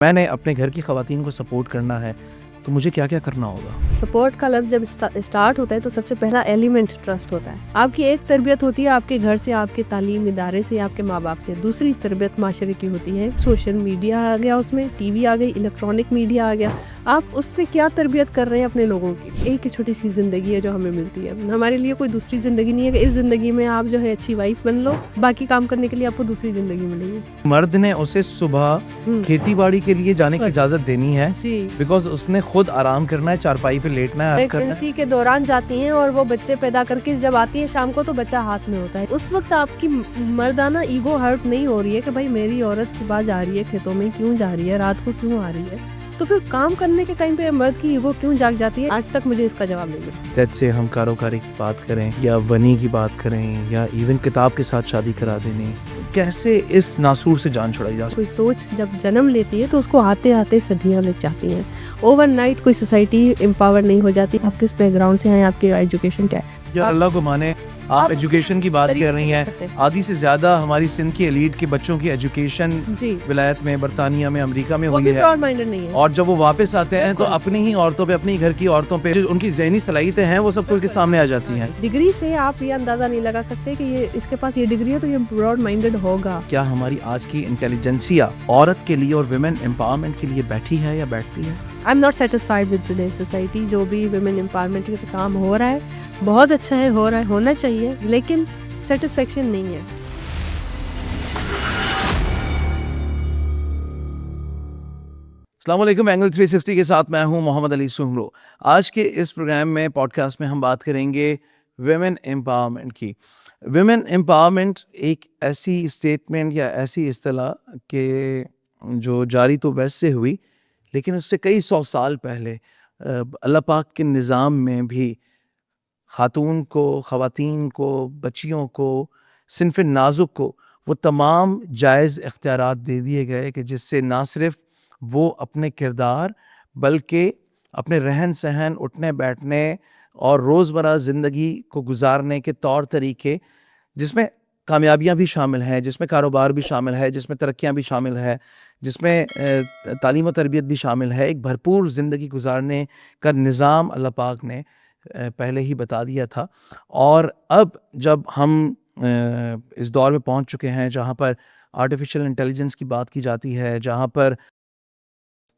मैंने अपने घर की ख़वातीन को सपोर्ट करना है, तो मुझे क्या-क्या करना होगा? सपोर्ट का लफ्ज़ जब स्टार्ट होता है तो सबसे पहला एलिमेंट ट्रस्ट होता है। आपकी एक तरबियत होती है आपके घर से, आपके तालीम इदारे से, आपके माँ बाप से। दूसरी तरबियत माशरे की होती है। सोशल मीडिया आ गया, उसमें टीवी आ गई, इलेक्ट्रॉनिक मीडिया आ गया। आप उससे क्या तरबियत कर रहे हैं अपने लोगों की? एक ही छोटी सी ज़िंदगी है जो हमें मिलती है। हमारे लिए कोई दूसरी ज़िंदगी नहीं है कि इस ज़िंदगी में आप जो है अच्छी वाइफ बन लो, बाकी काम करने के लिए आपको दूसरी ज़िंदगी मिलेगी। मर्द ने उसे सुबह खेती-बाड़ी के लिए जाने की इजाज़त देनी है, जी। बिकॉज़ उसने खुद आराम करना है, चारपाई पे लेटना है, आराम करना है। प्रेगनेंसी के दौरान जाती हैं और वो बच्चे पैदा करके जब आती है शाम को तो बच्चा हाथ में होता है। उस वक्त आपकी मर्दाना ईगो हर्ट नहीं हो रही है कि भाई मेरी औरत सुबह जा रही है खेतों में, क्यों जा रही है, रात को क्यों आ रही है, तो फिर काम करने के टाइम पे मर्द की ईगो क्यों जाग जाती है? आज तक मुझे इसका जवाब नहीं मिला। लेट्स से हम कारोबारी की बात करें या वनी की बात करें या इवन किताब के साथ शादी करा देने, कैसे इस नासूर से जान छुड़ाई जा सकती कोई सोच जब जन्म लेती है तो उसको आते आते सदियां लग जाती हैं। ओवरनाइट कोई सोसाइटी एम्पावर नहीं हो जाती। आप किस बैकग्राउंड से हैं, आपकी एजुकेशन क्या है? है? यार अल्लाह को माने, आप एजुकेशन की बात कर रही हैं। आधी से ज़्यादा हमारी सिंध की एलीट के बच्चों की एजुकेशन जी, विलायत में, बरतानिया में, अमेरिका में वो हुई भी है। ब्रॉड माइंडेड नहीं है। और जब वो वापस आते हैं तो अपनी ही औरतों पे, अपनी घर की औरतों पे जो उनकी ज़हनी सलाहियतें हैं वो सब खुल के सामने आ जाती हैं। डिग्री से आप ये अंदाजा नहीं लगा सकते कि ये इसके पास ये डिग्री है तो ये ब्रॉड माइंडेड होगा। क्या हमारी आज की इंटेलिजेंसिया औरत के लिए और विमेन एम्पावरमेंट के लिए बैठी है या बैठती है? I am not satisfied with today society. जो भी वुमेन एम्पावरमेंट के काम हो रहा है बहुत अच्छा है, हो रहा है, होना चाहिए, लेकिन सेटिस्फेक्शन नहीं है। अस्सलाम वालेकुम, एंगल 360 के साथ मैं हूं मोहम्मद अली सुहरो। आज के इस प्रोग्राम में, पॉडकास्ट में हम बात करेंगे विमेन एम्पावरमेंट की। विमेन एम्पावरमेंट एक ऐसी स्टेटमेंट या ऐसी इस्तिलाह के जो जारी तो वैसे हुई, लेकिन उससे कई सौ साल पहले अल्लाह पाक के निज़ाम में भी ख़ातून को, ख़वातीन को, बच्चियों को, सिन्फ़ नाज़ुक को वो तमाम जायज़ इख्तियारात दे दिए गए कि जिससे ना सिर्फ़ वो अपने किरदार बल्कि अपने रहन-सहन, उठने-बैठने और रोज़मर्रा ज़िंदगी को गुज़ारने के तौर तरीके, जिसमें कामयाबियाँ भी शामिल हैं, जिसमें कारोबार भी शामिल है, जिसमें तरक्कियाँ भी शामिल है, जिसमें तालीम और तरबियत भी शामिल है, एक भरपूर ज़िंदगी गुज़ारने का निज़ाम अल्लाह पाक ने पहले ही बता दिया था। और अब जब हम इस दौर में पहुंच चुके हैं जहां पर आर्टिफिशियल इंटेलिजेंस की बात की जाती है, जहां पर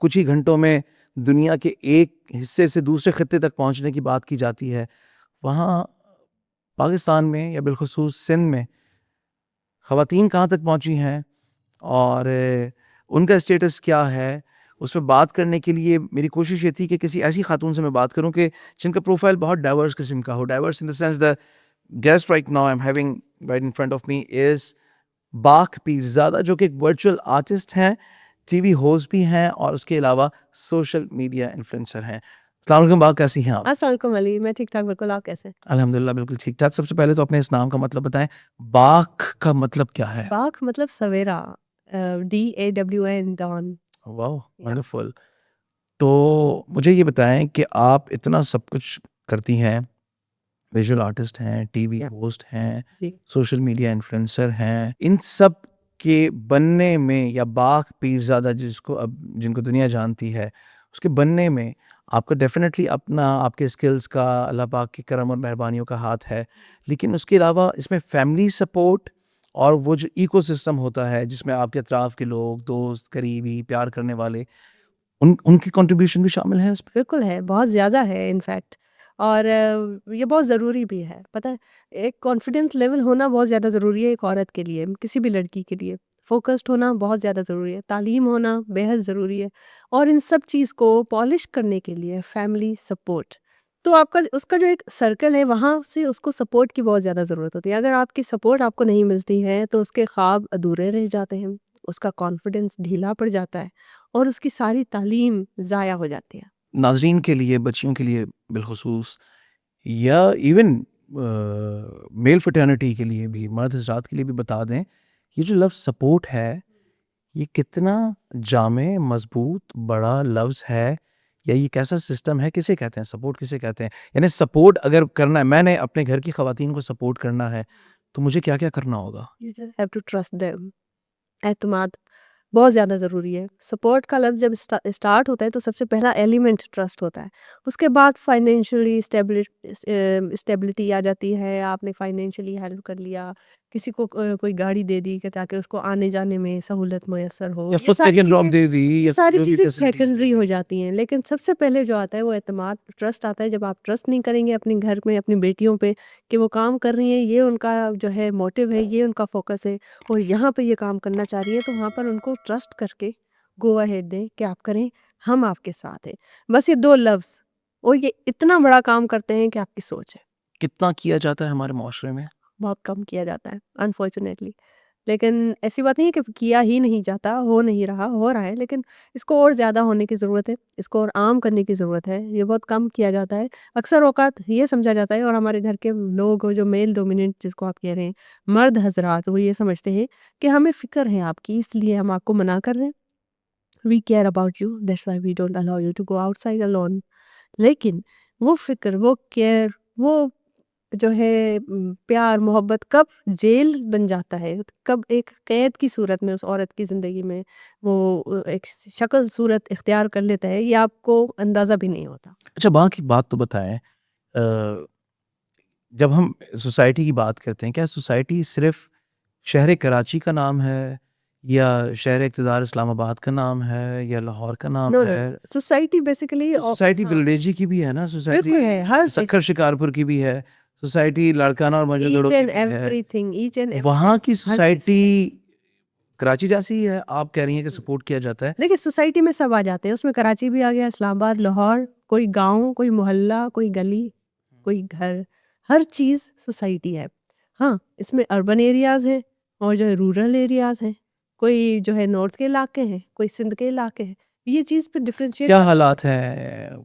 कुछ ही घंटों में दुनिया के एक हिस्से से दूसरे खित्ते तक पहुंचने की बात की जाती है, वहाँ पाकिस्तान में या बिलखुसूस सिंध में ख़वातीन कहाँ तक पहुंची हैं और उनका स्टेटस क्या है, उस पे बात करने के लिए मेरी कोशिश ये थी कि किसी ऐसी खातून से मैं बात करूं कि जिनका प्रोफाइल बहुत डाइवर्स किस्म का हो। Diverse in the sense, the guest right now I am having right in front of me is बाक पीरज़ादा, जो कि एक वर्चुअल आर्टिस्ट हैं, टीवी होस्ट भी हैं और उसके अलावा सोशल मीडिया इन्फ्लुएंसर हैं। अस्सलाम वालेकुम बाक, कैसी हैं आप? अस्सलाम वालेकुम अली, मैं ठीक ठाक, बिल्कुल। आप कैसे हैं? अल्हम्दुलिल्लाह बिल्कुल ठीक-ठाक। सबसे पहले तो अपने इस नाम का मतलब बताएँ, बाक का मतलब क्या है? बाख मतलब सवेरा, DAWN डॉन। वाओ! या वंडरफुल। तो मुझे ये बताएँ कि आप इतना सब कुछ करती हैं, विजुअल आर्टिस्ट हैं, टीवी या होस्ट हैं, जी। सोशल मीडिया इन्फ्लुएंसर हैं, इन सब के बनने में या बाक पीरज़ादा जिसको अब जिनको दुनिया जानती है, उसके बनने में आपका डेफ़िनेटली अपना आपके स्किल्स का, अल्लाह पाक की करम और मेहरबानियों का हाथ है। लेकिन उसके अलावा इसमें फैमिली सपोर्ट और वो जो इकोसिस्टम होता है जिसमें आपके अतराफ़ के लोग, दोस्त, करीबी, प्यार करने वाले, उनकी कंट्रीब्यूशन भी शामिल है इसमें? बिल्कुल है, बहुत ज़्यादा है इनफैक्ट। और ये बहुत ज़रूरी भी है। पता है, एक कॉन्फिडेंस लेवल होना बहुत ज़्यादा ज़रूरी है एक औरत के लिए, किसी भी लड़की के लिए। फ़ोकस्ड होना बहुत ज़्यादा ज़रूरी है, तालीम होना बेहद ज़रूरी है, और इन सब चीज़ को पॉलिश करने के लिए फैमिली सपोर्ट। तो आपका उसका जो एक सर्कल है वहाँ से उसको सपोर्ट की बहुत ज़्यादा ज़रूरत होती है। अगर आपकी सपोर्ट आपको नहीं मिलती है तो उसके ख्वाब अधूरे रह जाते हैं, उसका कॉन्फिडेंस ढीला पड़ जाता है और उसकी सारी तालीम ज़ाया हो जाती है। नाज़रीन के लिए, बच्चियों के लिए बिलख़ुसूस, या इवन मेल फ्रेटर्निटी के लिए भी, मर्द हज़रात के लिए भी बता दें, ये जो लफ्ज़ सपोर्ट है, ये कितना जामे, मज़बूत, बड़ा लफ्ज़ है, या ये कैसा सिस्टम है, किसे कहते हैं सपोर्ट, किसे कहते हैं? यानी सपोर्ट अगर करना है, मैंने अपने घर की ख़वातीन को सपोर्ट करना है, तो मुझे क्या-क्या करना होगा? You just have to trust them. एतमाद बहुत ज़्यादा ज़रूरी है। सपोर्ट का लफ्ज़ जब स्टार्ट होता है तो सबसे पहला एलिमेंट ट्रस्ट होता है। उसके बाद फाइनेंशियली स्टेबिलिटी आ जाती है, आपने फाइनेंशियली हेल्प कर लिया, किसी को कोई गाड़ी दे दी कि ताकि उसको आने-जाने में सहूलत मुयस्सर हो। या ये फुट सारी सेकंड ड्रॉप चीज़ें दे दी ये या सारी जो भी चीज़ें फैसिलिटीज दे सेकेंडरी हो दी। जाती हैं, लेकिन सबसे पहले जो आता है वो एतमाद, ट्रस्ट आता है। जब आप ट्रस्ट नहीं करेंगे अपने घर में अपनी बेटियों पे कि वो काम कर रही हैं, ये उनका जो है मोटिव है, ये उनका फ़ोकस है और यहाँ पे ये काम करना चाह रही हैं, तो वहाँ पर उनको ट्रस्ट करके गो अहेड दें कि आप करें, हम आपके साथ हैं। बस ये 2 लफ्ज़ और ये इतना बड़ा काम करते हैं कि आपकी सोच है। कितना किया जाता है हमारे माशरे में? बहुत कम किया जाता है अनफॉर्चुनेटली। लेकिन ऐसी बात नहीं है कि किया ही नहीं जाता, हो नहीं रहा, हो रहा है, लेकिन इसको और ज़्यादा होने की ज़रूरत है, इसको और आम करने की ज़रूरत है। ये बहुत कम किया जाता है। अक्सर औक़ात ये समझा जाता है और हमारे घर के लोग जो मेल डोमिनेंट जिसको आप कह रहे हैं, मर्द हज़रात वो ये समझते हैं कि हमें फ़िक्र है आपकी इसलिए हम आपको मना कर रहे हैं। We care about you that's why we don't allow you to go outside alone. लेकिन वो फ़िक्र, वो केयर, वो जो है प्यार मोहब्बत कब जेल बन जाता है, कब एक कैद की सूरत में उस औरत की ज़िंदगी में वो एक शक्ल सूरत इख्तियार कर लेता है, ये आपको अंदाज़ा भी नहीं होता। अच्छा, बाकी बात तो बताएँ, अ, जब हम सोसाइटी की बात करते हैं, क्या सोसाइटी सिर्फ़ शहर कराची का नाम है या शहर इक़्तिदार इस्लामाबाद का नाम है या लाहौर का नाम नो, नो, है? नो, सोसाइटी बेसिकली तो सोसाइटी हाँ, विलेजी की भी है ना, सोसाइटी बिल्कुल है, हर एक सक्खर शिकारपुर की भी है, सोसाइटी लाड़काना और ईच मोइनुलहक की एंड भी है। एवरीथिंग, ईच एंड वहाँ एवरीथिंग की हर चीज़ सोसाइटी है। कराची जैसी ही है? आप कह रही हैं कि हुँ। सपोर्ट किया जाता है। देखिए सोसाइटी में सब आ जाते हैं, उसमें कराची भी आ गया, इस्लामाबाद, लाहौर, कोई गाँव, कोई मोहल्ला, कोई गली, कोई घर, हर चीज़ सोसाइटी है। हाँ, इसमें अर्बन एरियाज़ हैं और जो है रूरल एरियाज़ हैं, कोई जो है नॉर्थ के इलाके हैं, कोई सिंध के इलाके हैं। ये चीज़ फिर डिफरेंशिएट क्या करते हैं। हालात हैं?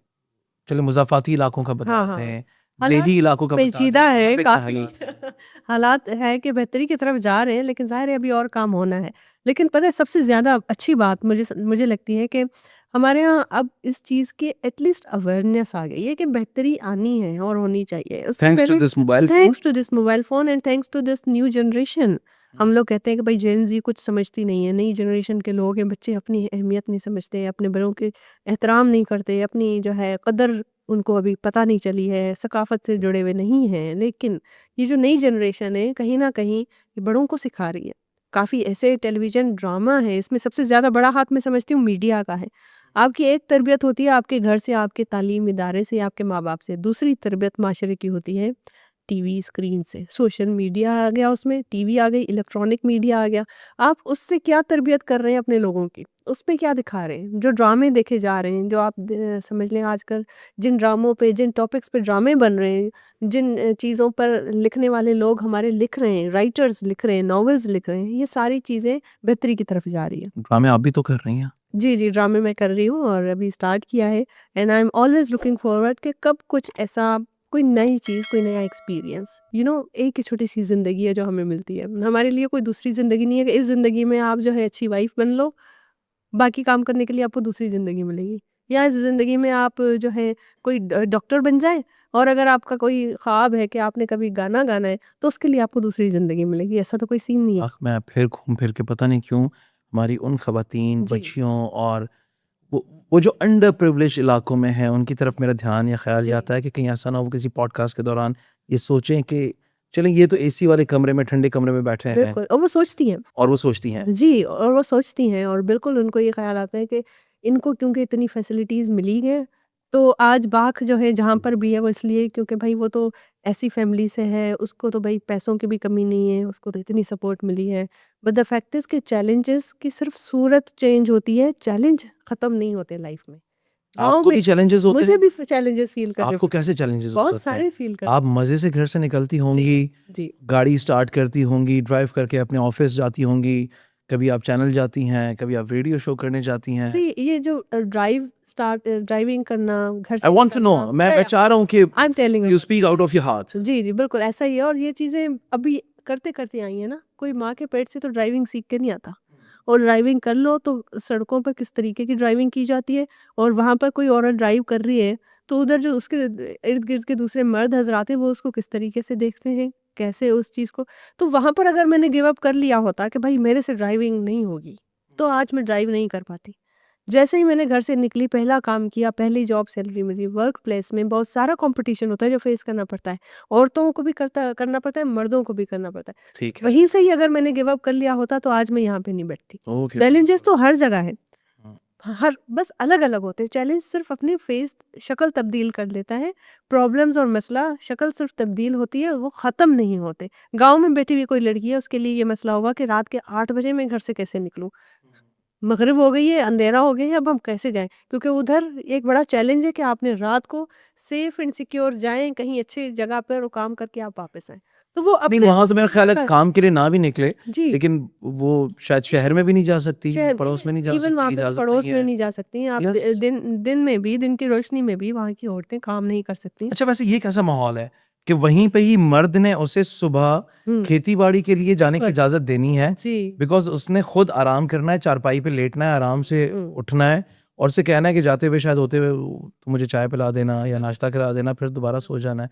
चलो मुज़ाफ़ाती इलाकों का बता हाँ, हाँ। दें, हालात विलेजी इलाकों का बता दें पेचीदा कि वहाँ है पे क्या काफ़ी हालात हैं? हालात है कि बेहतरी की तरफ जा रहे हैं, लेकिन ज़ाहिर है अभी और काम होना है। लेकिन पता है सबसे ज़्यादा अच्छी बात मुझे लगती है कि हमारे यहाँ अब इस चीज़ की एटलीस्ट अवेयरनेस आ गई है कि बेहतरी आनी है और होनी चाहिए। उससे थैंक्स टू पहले this mobile phone. Thanks to this mobile phone and thanks to this new generation. हम लोग कहते हैं कि भाई जेन ज़ी कुछ समझती नहीं है, नई जनरेशन के लोग हैं, बच्चे अपनी अहमियत नहीं समझते, अपने बड़ों के एहतराम नहीं करते, अपनी जो है कदर उनको अभी पता नहीं चली है, सकाफ़त से जुड़े हुए नहीं हैं। लेकिन ये जो नई जनरेशन है कहीं न कहीं ये बड़ों को सिखा रही है। काफ़ी ऐसे टेलीविज़न ड्रामा है, इसमें सबसे ज़्यादा बड़ा हाथ मैं समझती हूँ मीडिया का है। आपकी एक तरबियत होती है आपके घर से, आपके तालीम इदारे से, आपके माँ-बाप से, दूसरी तरबियत माशरे की होती है टीवी स्क्रीन से। सोशल मीडिया आ गया उसमें, टीवी आ गई, इलेक्ट्रॉनिक मीडिया आ गया। आप उससे क्या तरबियत कर रहे हैं अपने लोगों की? उसमें क्या दिखा रहे हैं? जो ड्रामे देखे जा रहे हैं, जो आप समझ लें आजकल जिन ड्रामों पे, जिन टॉपिक्स पे ड्रामे बन रहे हैं, जिन चीज़ों पर लिखने वाले लोग हमारे लिख रहे हैं, राइटर्स लिख रहे हैं, नॉवेल्स लिख रहे हैं, ये सारी चीज़ें बेहतरी की तरफ जा रही हैं। ड्रामे आप भी तो कर रही हैं। जी, जी, ड्रामे मैं कर रही हूँ और अभी स्टार्ट किया है and I am always looking forward कि कब कुछ ऐसा कोई नई चीज़, कोई नया एक्सपीरियंस एक ही छोटी-सी ज़िंदगी है जो हमें मिलती है। हमारे लिए कोई दूसरी ज़िंदगी नहीं है कि इस ज़िंदगी में आप जो है अच्छी वाइफ़ बन लो, बाकी काम करने के लिए आपको दूसरी ज़िंदगी मिलेगी। या इस ज़िंदगी में आप जो है कोई डॉक्टर बन जाएँ और अगर आपका कोई ख़्वाब है कि आपने कभी गाना गाना है, तो उसके लिए आपको दूसरी ज़िंदगी मिलेगी। ऐसा तो कोई सीन नहीं है। आख़िर में फिर घूम फिर के पता नहीं क्यों हमारी उन ख़वातीन, जी, बच्चियों और वो जो अंडर प्रिविलेज्ड इलाकों में हैं, उनकी तरफ मेरा ध्यान या ख़्याल जी। जाता है कि कहीं ऐसा ना हो किसी पॉडकास्ट के दौरान ये सोचें कि चलें ये तो एसी वाले कमरे में, ठंडे कमरे में बैठे हैं बिल्कुल और वो सोचती हैं। और वो सोचती हैं। जी, और वो सोचती हैं और बिल्कुल उनको ये ख़्याल आता है कि इनको क्योंकि इतनी फैसिलिटीज़ मिली हैं, तो आज बाख जो है जहाँ पर भी है वो इसलिए क्योंकि भई वो तो ऐसी फ़ैमिली से है, उसको तो भई पैसों की भी कमी नहीं है, उसको तो इतनी सपोर्ट मिली है। बट द फैक्ट इज़ कि चैलेंजेस की सिर्फ़ सूरत चेंज होती है, चैलेंज ख़त्म नहीं होते लाइफ़ में। गाँव आपको में भी चैलेंजेस होते मुझे हैं? भी फ चैलेंजेस फ़ील करने आपको पड़ते कैसे हैं। चैलेंजेस हो बहुत सकते हैं? सारे फ़ील कर आप मज़े से घर से निकलती जी, होंगी, जी। गाड़ी स्टार्ट करती होंगी, ड्राइव करके अपने ऑफ़िस जाती होंगी, कभी आप चैनल जाती हैं, कभी आप रेडियो शो करने जाती हैं। सी ये जो ड्राइविंग करना, घर आई से वांट टू नो, निकलना मैं या चाह रहा हूँ कि I am telling you you speak out of your heart. जी, जी, बिल्कुल ऐसा ही है और ये चीज़ें अभी करते-करते आई हैं ना, कोई माँ के पेट से तो ड्राइविंग सीख के नहीं आता और ड्राइविंग कर लो तो सड़कों पर किस तरीके की ड्राइविंग की जाती है और वहाँ पर कोई औरत ड्राइव कर रही है, तो उधर जो उसके इर्द-गिर्द के दूसरे मर्द हज़रात हैं, वो उसको किस तरीके से देखते हैं, कैसे उस चीज़ को तो वहाँ पर अगर मैंने गिव अप कर लिया होता कि भाई मेरे से ड्राइविंग नहीं होगी, तो आज मैं ड्राइव नहीं कर पाती। जैसे ही मैंने घर से निकली, पहला काम किया, पहली जॉब सैलरी मिली, वर्क प्लेस में बहुत सारा कंपटीशन होता है जो फेस करना पड़ता है। औरतों को भी करना पड़ता है, मर्दों को भी करना पड़ता है। ठीक है। वहीं से ही अगर मैंने गिव अप कर लिया होता तो आज मैं यहाँ पे नहीं बैठती। ओके। चैलेंजेस तो हर जगह है, हाँ। हर बस अलग-अलग होते हैं। चैलेंज सिर्फ अपनी फेस शक्ल तब्दील कर लेता है। प्रॉब्लम्स और मसला शक्ल सिर्फ तब्दील होती है, वो ख़त्म नहीं होते। गाँव में बैठी हुई कोई लड़की है, उसके लिए ये मसला होगा कि रात के 8 बजे मैं घर से कैसे निकलूँ? मग़रिब हो गई है, अंधेरा हो गया है, अब हम कैसे जाएँ? क्योंकि उधर एक बड़ा चैलेंज है कि आपने रात को सेफ एंड सिक्योर जाएँ, कहीं अच्छी जगह पर और काम करके आप वापस आएँ। तो वो नहीं, अपने वहाँ तो मेरा ख़्याल है बस काम के लिए ना भी निकले, जी। लेकिन वो शायद शहर में भी नहीं जा सकती, शहर पड़ोस में नहीं जा इवन वहाँ सकती, पे तो इजाज़त पड़ोस नहीं में है। नहीं जा सकती हैं आप। यस। दिन में भी, दिन की रोशनी में भी वहाँ की औरतें काम नहीं कर सकती। अच्छा, वैसे ये कैसा माहौल है कि वहीं पे ही मर्द ने उसे सुबह हुँ, खेती-बाड़ी के लिए जाने की खुद इजाज़त देनी है, जी। बिकॉज़ उसने खुद आराम करना है, चारपाई पे लेटना है, आराम से हुँ, उठना है और उसे कहना है कि जाते हुए शायद होते हुए तू मुझे चाय पिला देना या नाश्ता करा देना, फिर दोबारा सो जाना है।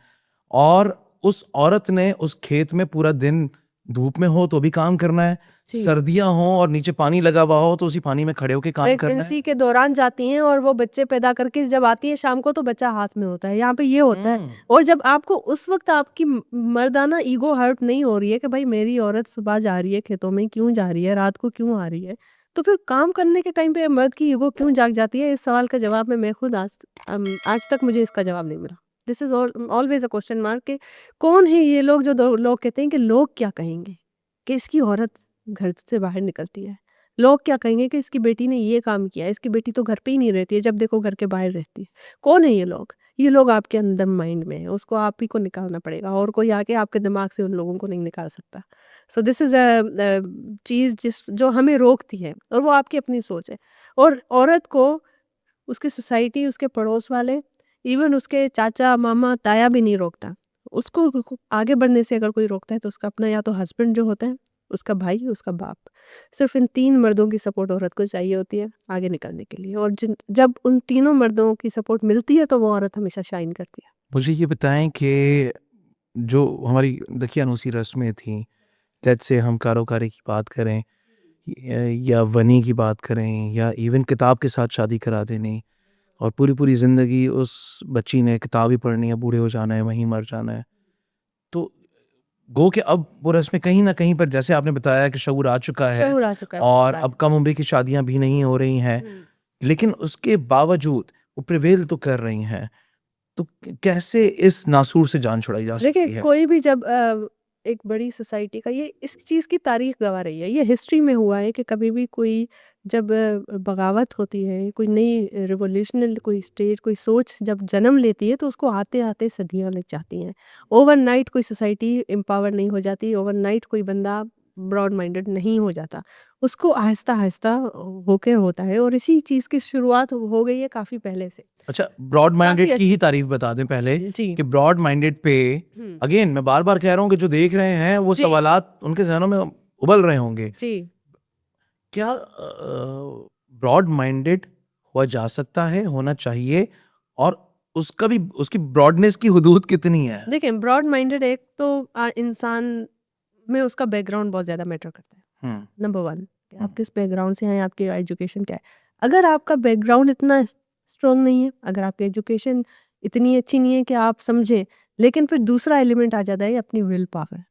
और उस औरत ने उस खेत में पूरा दिन धूप में हो तो भी काम करना है, जी। सर्दियाँ हों और नीचे पानी लगा हुआ हो तो उसी पानी में खड़े होके काम करना है। प्रेगनेंसी के दौरान जाती हैं और वो बच्चे पैदा करके जब आती हैं शाम को तो बच्चा हाथ में होता है। यहाँ पे ये होता है। हुँ। और जब आपको उस वक़्त आपकी मर्दाना ईगो हर्ट नहीं हो रही है कि भाई मेरी औरत सुबह जा रही है खेतों में, क्यों जा रही है? रात को क्यों आ रही है? तो फिर काम करने के टाइम पे मर्द की ईगो क्यों जाग जाती है? इस सवाल का जवाब मैं खुद आज तक मुझे इसका जवाब नहीं मिला। This is always a question mark कि कौन है ये लोग जो दो लोग कहते हैं कि लोग क्या कहेंगे? कि इसकी औरत घर से बाहर निकलती है। लोग क्या कहेंगे कि इसकी बेटी ने ये काम किया है, इसकी बेटी तो घर पे ही नहीं रहती है, जब देखो घर के बाहर रहती है। कौन है ये लोग? ये लोग आपके अंदर माइंड में हैं, उसको आप ही को निकालना पड़ेगा और कोई आके आपके दिमाग से उन लोगों को नहीं निकाल सकता। सो दिस इज़ चीज़ जो हमें रोकती है और वो आपकी अपनी सोच है। और औरत को उसकी सोसाइटी, उसके पड़ोस वाले, इवन उसके चाचा, मामा, ताया भी नहीं रोकता। उसको आगे बढ़ने से अगर कोई रोकता है तो उसका अपना या तो हस्बैंड जो होता है, उसका भाई, उसका बाप। सिर्फ़ इन 3 मर्दों की सपोर्ट औरत को चाहिए होती है आगे निकलने के लिए और जब उन तीनों मर्दों की सपोर्ट मिलती है तो वो औरत हमेशा शाइन करती है। मुझे ये बताएँ कि जो हमारी दकियानूसी रस्में थीं, जैसे हम कारोबारी की बात करें या वनी की बात करें या इवन किताब के साथ शादी करा देनी और पूरी-पूरी ज़िंदगी उस बच्ची ने किताब ही पढ़नी है, बूढ़े हो जाना है, वहीं मर जाना है। तो गो कि अब वो रस्में कहीं न कहीं पर जैसे आपने बताया कि शऊर आ चुका है शऊर आ चुका है बहुत और ज़्यादा। अब कम उम्र की शादियाँ भी नहीं हो रही हैं, हुँ। लेकिन उसके बावजूद वो प्रिवेल तो कर रही हैं। तो कैसे इस नासूर से जान छुड़ाई जा देखिए, सकती है? कोई भी जब एक बड़ी सोसाइटी का ये इस चीज़ की तारीख गवा रही है। ये हिस्ट्री में हुआ है कि कभी भी कोई जब बगावत होती है, कोई नई रिवॉल्यूशनल कोई स्टेज, कोई सोच जब जन्म लेती है तो उसको आते-आते सदियाँ लग जाती हैं। ओवरनाइट कोई सोसाइटी एम्पावर नहीं हो जाती, ओवरनाइट कोई बंदा ब्रॉड माइंडेड नहीं हो जाता। उसको आहिस्ता-आहिस्ता होके होता है और इसी चीज़ की शुरुआत हो गई है काफ़ी पहले से। अच्छा, ब्रॉड काफ़ी माइंडेड की ही अच्छी तारीफ़ बता दें पहले जी। कि ब्रॉड माइंडेड पे हुँ। अगेन मैं बार-बार कह रहा हूँ कि जो देख रहे हैं वो जी, सवालात उनके ज़हनों में उबल रहे होंगे। जी। क्या ब्रॉड माइंडेड हुआ जा सकता है, होना चाहिए और उसका भी उसकी ब्रॉडनेस की हुदूद कितनी है? देखिए, ब्रॉड माइंडेड एक तो इंसान में उसका बैकग्राउंड बहुत ज़्यादा मैटर करता है। हुँ, नंबर 1 कि हुँ। आप किस बैकग्राउंड से हैं, आपकी एजुकेशन क्या है। अगर आपका बैकग्राउंड इतना स्ट्रॉन्ग नहीं है, अगर आपकी एजुकेशन इतनी अच्छी नहीं है कि आप समझें, लेकिन फिर दूसरा एलिमेंट आ जाता है अपनी will power.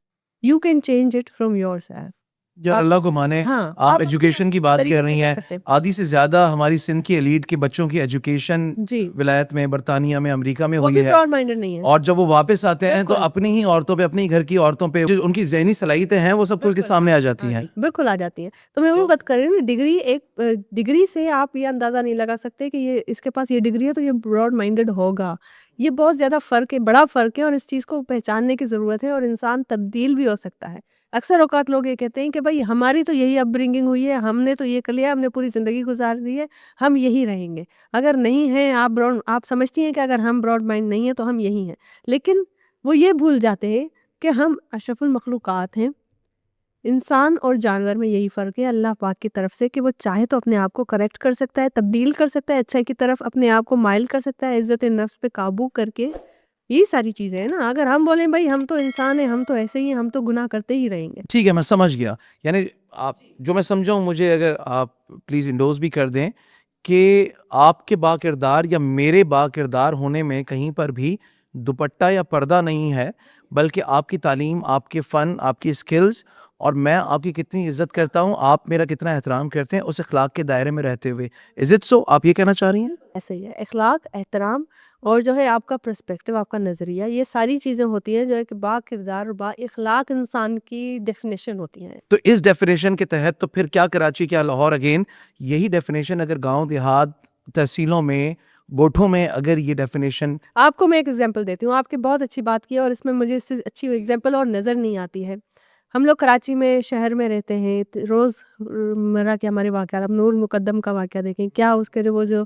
You can change it from yourself. यार आप अल्लाह को माने, हाँ, आप आप अपने एजुकेशन की बात कर तरीके से रही कर हैं। सकते हैं। आधी से ज़्यादा हमारी सिंध की एलीट के बच्चों की एजुकेशन जी, विलायत में, बरतानिया में, अमेरिका में वो हुई भी है ब्रॉड माइंडेड नहीं है। और जब वो वापस आते हैं तो बिल्कुल। अपनी ही औरतों पे, अपनी घर की औरतों पे जो उनकी ज़हनी सलाहियतें हैं वो सब खुल के बिल्कुल, सामने आ हाँ जाती हैं। जी, बिल्कुल आ जाती हैं। तो मैं वही तो बात कर रही हूँ ना, डिग्री से आप ये अंदाज़ा नहीं लगा सकते कि ये इसके पास ये डिग्री है तो ये ब्रॉड माइंडेड होगा। ये बहुत ज़्यादा फ़र्क है, बड़ा फ़र्क है और इस चीज़ को पहचानने की ज़रूरत है और इंसान तब्दील भी हो सकता है। अक्सर औक़ात लोग ये कहते हैं कि भई हमारी तो यही अपब्रिंगिंग हुई है, हमने तो ये कर लिया, हमने पूरी ज़िंदगी गुज़ार ली है, हम यही रहेंगे। अगर नहीं हैं आप समझती हैं कि अगर हम ब्रॉड माइंड नहीं हैं तो हम यही हैं। लेकिन वो ये भूल जाते हैं कि हम अशरफुल मखलूक़ात हैं। इंसान और जानवर में यही फ़र्क है अल्लाह पाक की तरफ से कि वो चाहे तो अपने आप को करेक्ट कर सकता है, तब्दील कर सकता है, अच्छाई की तरफ अपने आप को माइल कर सकता है, इज़्ज़त नफ्स पे काबू करके। ये सारी चीज़ें हैं ना, अगर हम बोलें भई हम तो इंसान हैं, हम तो ऐसे ही हैं, हम तो गुनाह करते ही रहेंगे। ठीक है, मैं समझ गया। यानी आप जो मैं समझा हूँ, मुझे अगर आप प्लीज़ इंडोर्स भी कर दें कि आपके बाकिरदार या मेरे बाकिरदार होने में कहीं पर भी दुपट्टा या पर्दा नहीं है, बल्कि आपकी तालीम, आपके फ़न, आपकी स्किल्स और मैं आपकी कितनी इज़्ज़त करता हूँ, आप मेरा कितना एहतराम करते हैं, उस अख़लाक के दायरे में रहते हुए। Is it so? आप ये कहना चाह रही हैं? ऐसा ही है, इखलाक, एहतराम और जो है आपका पर्सपेक्टिव, आपका नज़रिया, ये सारी चीज़ें होती हैं जो है कि बा-किरदार और बा-इखलाक इंसान की डेफिनेशन होती हैं। तो इस डेफिनेशन के तहत तो फिर क्या कराची, क्या लाहौर, अगेन यही डेफिनेशन अगर गाँव, देहात, तहसीलों में, गोठों में अगर ये डेफिनेशन आपको मैं एक एग्जांपल देती हूँ, आपकी बहुत अच्छी बात की है और इसमें मुझे इससे अच्छी एग्जांपल और नज़र नहीं आती है। हम लोग कराची में शहर में रहते हैं, रोज़मर्रा के हमारे वाक़यात, आप नूर मुकद्दम का वाक़या देखें, क्या उसके जो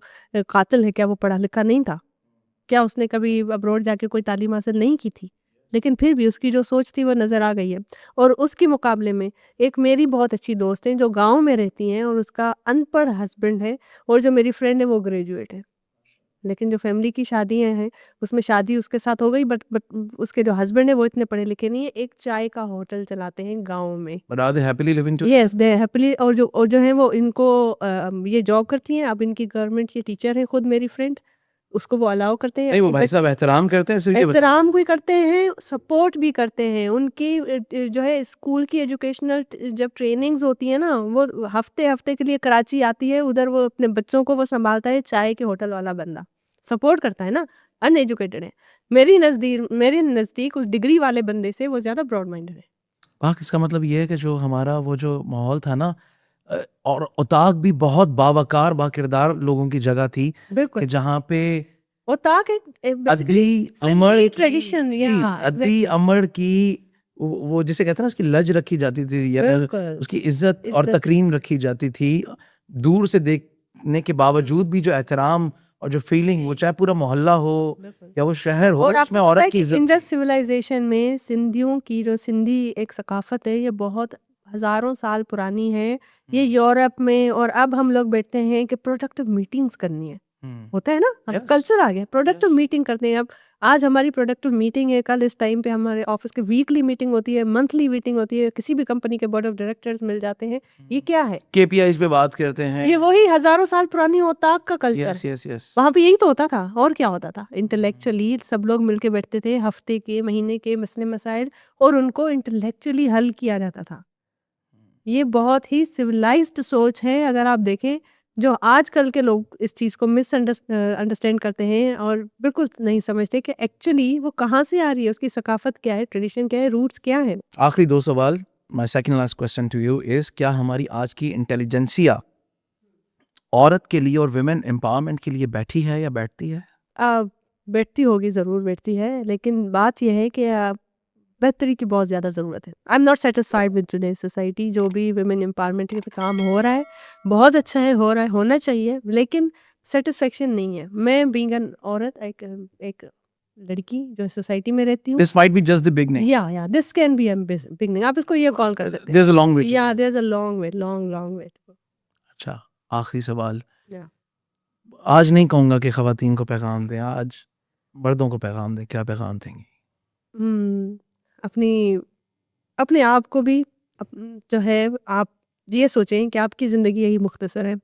कातिल है, क्या वो पढ़ा लिखा नहीं था? क्या उसने कभी अब्रॉड जाके कोई तालीम हासिल नहीं की थी? लेकिन फिर भी उसकी जो सोच थी वो नज़र आ गई है। और उसके मुकाबले में एक मेरी बहुत अच्छी दोस्त हैं जो गाँव में रहती हैं और उसका अनपढ़ हस्बैंड है और जो मेरी फ्रेंड है वो ग्रेजुएट है। लेकिन जो फैमिली की शादियाँ हैं, उसमें शादी उसके साथ हो गई, बट उसके जो हस्बैंड है वो इतने पढ़े लिखे नहीं है, एक चाय का होटल चलाते हैं गाँव में। But are they happily living too yes, they happily और जो है वो इनको ये जॉब करती हैं, अब इनकी गवर्नमेंट की टीचर है खुद मेरी फ्रेंड, उसको वो अलाउ करते हैं नहीं, वो अपनी भाई साहब एहतराम करते हैं, सिर्फ ये बता एहतराम भी करते हैं, सपोर्ट भी करते हैं। उनकी जो है स्कूल की एजुकेशनल जब ट्रेनिंग्स होती है ना, वो हफ्ते-हफ्ते के लिए कराची आती है, उधर वो अपने बच्चों को वो सँभालता है, चाय के होटल वाला बंदा। सपोर्ट करता है ना, अनएजुकेटेड है। मेरे नज़दीक उस डिग्री वाले बंदे से वो ज़्यादा ब्रॉड माइंडेड है। पाक इसका मतलब ये है कि जो हमारा वो जो माहौल था ना और उताक भी बहुत बावकार, बाकिरदार लोगों की जगह थी कि बिल्कुल। जहाँ पे वो ताक एक बेसिकली अद्दी अमर सिंधी की ट्रेडिशन जी, या अद्दी अमर की वो जिसे कहते हैं ना उसकी लज रखी जाती थी या बिल्कुल, उसकी इज़्ज़त और इज़्ज़त तकरीम रखी जाती थी। दूर से देखने के बावजूद भी जो एहतराम और जो फीलिंग वो चाहे पूरा मोहल्ला हो बिल्कुल। या वो शहर हो, और उसमें आपको पता औरत है की कि इज़्ज़त इंडस थी। सिविलाइजेशन में सिंधियों की जो सिंधी एक सकाफत है ये बहुत हज़ारों साल पुरानी है। ये हुँ, यूरोप में और अब हम लोग बैठते हैं कि प्रोडक्टिव मीटिंग्स करनी है। हुँ। होता है ना? अब यस, कल्चर आ गया, प्रोडक्टिव यस। मीटिंग करते हैं अब। आज हमारी प्रोडक्टिव मीटिंग है, कल इस टाइम पे हमारे ऑफ़िस की वीकली मीटिंग होती है, मंथली मीटिंग होती है, किसी भी कंपनी के बोर्ड ऑफ डायरेक्टर्स मिल जाते हैं। ये क्या है? केपीआईज़ पे बात करते हैं। ये वही हज़ारों साल पुरानी ओताक का कल्चर यस, है। Yes, yes. वहाँ पे यही तो होता था और क्या होता था? इंटेलेक्चुअली सब लोग मिलके बैठते थे, हफ्ते के, महीने के मसले-मसाइल और उनको इंटेलेक्चुअली हल किया जाता था। ये बहुत ही सिविलाइज़्ड सोच है अगर आप देखें, जो आजकल के लोग इस चीज़ को अंडरस्टैंड करते हैं और बिल्कुल नहीं समझते कि एक्चुअली वो कहाँ से आ रही है, उसकी सकाफ़त क्या है, ट्रेडिशन क्या है, रूट्स क्या हैं? आखिरी 2 सवाल, my second last question to you is क्या हमारी आज की इंटेलिजेंसिया औरत के लिए और वुमेन एम्पावरमेंट के लिए बैठी है या बैठती है? अ, बैठती होगी, ज़रूर बैठती है, लेकिन बात ये है कि बेहतरी की बहुत ज़्यादा ज़रूरत है। I am not satisfied with today's society, जो भी वुमेन एम्पावरमेंट के पे काम हो रहा है, बहुत अच्छा है, हो रहा है, होना चाहिए, लेकिन सैटिस्फैक्शन नहीं है। मैं बीइंग एन औरत, एक लड़की जो सोसाइटी में रहती हूँ, this might be just the beginning. या this can be a beginning, आप इसको ये कॉल कर सकते there is a long way हैं। टू या गो। There is a long way, long way to go. अच्छा, आखिरी सवाल, या आज नहीं कहूँगा कि ख़वातीन को पैगाम दें, आज मर्दों को पैगाम दें, क्या पैगाम देंगी? हुँ, अपनी अपने आप को भी जो है आप ये सोचें कि आपकी ज़िंदगी यही मुख्तसर है।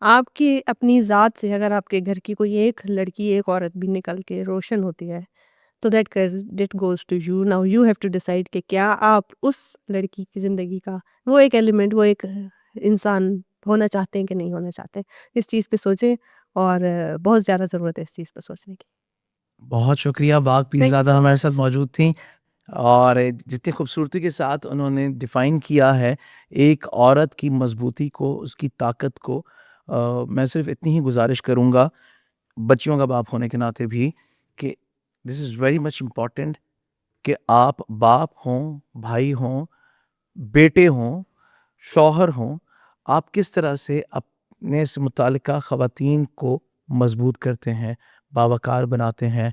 आपकी अपनी ज़ात से अगर आपके घर की कोई एक लड़की, एक औरत भी निकल के रोशन होती है, तो that goes to you. Now you have to decide कि क्या आप उस लड़की की ज़िंदगी का वो एक एलिमेंट, वो एक इंसान होना चाहते हैं कि नहीं होना चाहते हैं। इस चीज़ पे सोचें और बहुत ज़्यादा ज़रूरत है इस चीज़ पे सोचने की। बहुत शुक्रिया, बाग थैंक यू पीरज़ादा सो हमारे साथ मच। मौजूद थीं और जितनी खूबसूरती के साथ उन्होंने डिफ़ाइन किया है एक औरत की मज़बूती को, उसकी ताकत को मैं सिर्फ़ इतनी ही गुज़ारिश करूँगा, बच्चियों का बाप होने के नाते भी कि this is very much important कि आप बाप हों, भाई हों, बेटे हों, शौहर हों, आप किस तरह से अपने से मुतल्लिका ख़वातीन को मज़बूत करते हैं, बावक़ार बनाते हैं।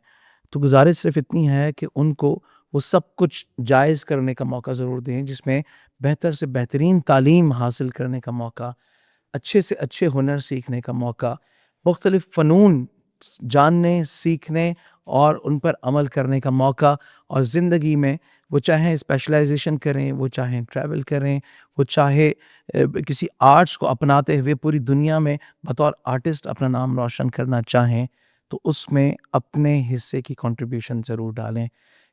तो गुज़ारिश सिर्फ़ इतनी है कि उनको वो सब कुछ जायज़ करने का मौका ज़रूर दें, जिसमें बेहतर से बेहतरीन तालीम हासिल करने का मौका, अच्छे से अच्छे हुनर सीखने का मौका, मुख्तलिफ़ फ़नून जानने, सीखने और उन पर अमल करने का मौका और ज़िंदगी में वो चाहे स्पेशलाइजेशन करें, वो चाहे ट्रैवल करें, वो चाहे किसी आर्ट्स को अपनाते हुए पूरी दुनिया में बतौर आर्टिस्ट अपना नाम रोशन करना चाहें, तो उसमें अपने हिस्से की कंट्रीब्यूशन ज़रूर डालें।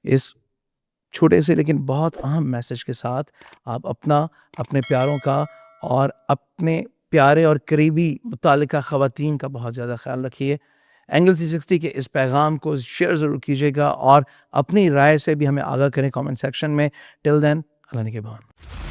इस छोटे से लेकिन बहुत अहम मैसेज के साथ आप अपना, अपने प्यारों का और अपने प्यारे और करीबी मुतालिका ख़वातीन का बहुत ज़्यादा ख़्याल रखिए। एंगल 360 के इस पैगाम को शेयर ज़रूर कीजिएगा और अपनी राय से भी हमें आगाह करें कमेंट सेक्शन में। टिल देन, अल्लाह निगहबान।